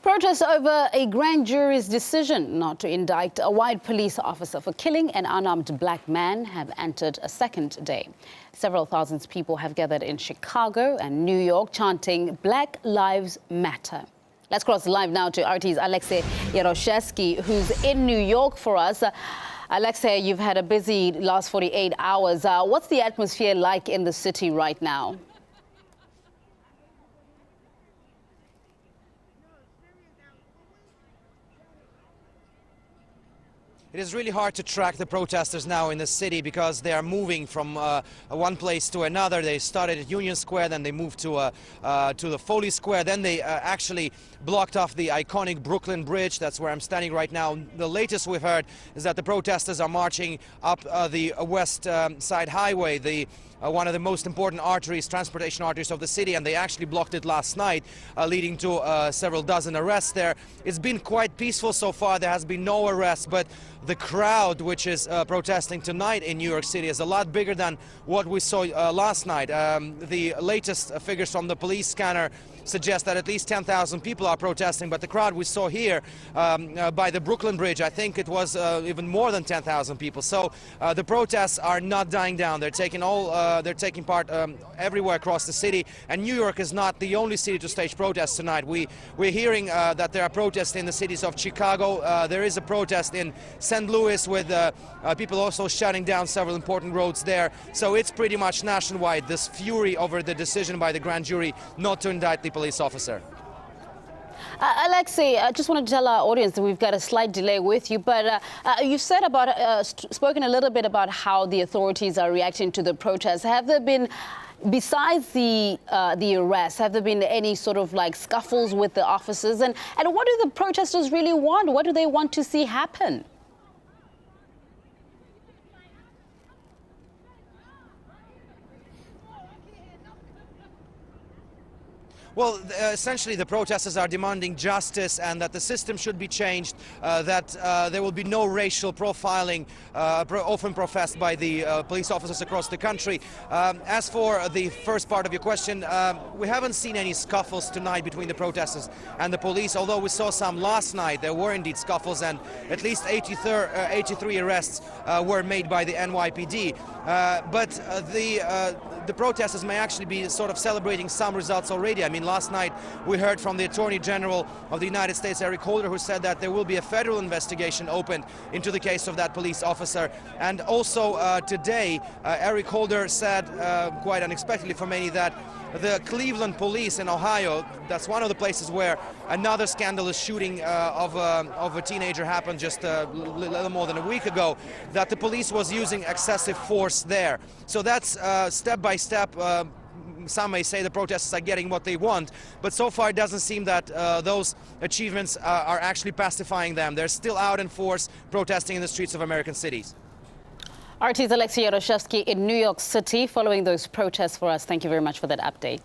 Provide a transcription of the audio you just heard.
Protests over a grand jury's decision not to indict a white police officer for killing an unarmed black man have entered a second day. Several thousand people have gathered in Chicago and New York chanting Black Lives Matter. Let's cross live now to RT's Alexei Yaroshevsky, who's in New York for us. Alexei, you've had a busy last 48 hours. What's the atmosphere like in the city right now? It is really hard to track the protesters now in the city because they are moving from one place to another. They started at Union Square, then they moved to the Foley Square, then they actually blocked off the iconic Brooklyn Bridge. That's where I'm standing right now. The latest we've heard is that the protesters are marching up the West Side Highway, one of the most important arteries, transportation arteries of the city, and they actually blocked it last night, leading to several dozen arrests there. It's been quite peaceful so far. There has been no arrests, but the crowd which is protesting tonight in New York City is a lot bigger than what we saw last night. The latest figures from the police scanner suggest that at least 10,000 people are protesting, but the crowd we saw here by the Brooklyn Bridge, I think it was even more than 10,000 people. So the protests are not dying down. They're taking part everywhere across the city, and New York is not the only city to stage protests tonight. We're hearing that there are protests in the cities of Chicago. There is a protest in St. Louis with people also shutting down several important roads there. So it's pretty much nationwide, this fury over the decision by the grand jury not to indict the police officer. Alexei, I just want to tell our audience that we've got a slight delay with you, but you said about, spoken a little bit about how the authorities are reacting to the protests. Have there been, besides the arrests, have there been any sort of like scuffles with the officers? And what do the protesters really want? What do they want to see happen? Well, essentially the protesters are demanding justice and that the system should be changed, that there will be no racial profiling often professed by the police officers across the country. As for the first part of your question, we haven't seen any scuffles tonight between the protesters and the police, although we saw some last night. There were indeed scuffles, and at least 83 arrests were made by the NYPD. But the protesters may actually be sort of celebrating some results already. I mean, last night we heard from the Attorney General of the United States, Eric Garner, who said that there will be a federal investigation opened into the case of that police officer. And also today, Eric Garner said, quite unexpectedly for many, that the Cleveland police in Ohio, that's one of the places where another scandalous shooting of a teenager happened just a little more than a week ago, that the police was using excessive force there. So that's step by step. Some may say the protesters are getting what they want, but so far it doesn't seem that those achievements are actually pacifying them. They're still out in force, protesting in the streets of American cities. RT's Alexei Yaroshevsky in New York City following those protests for us. Thank you very much for that update.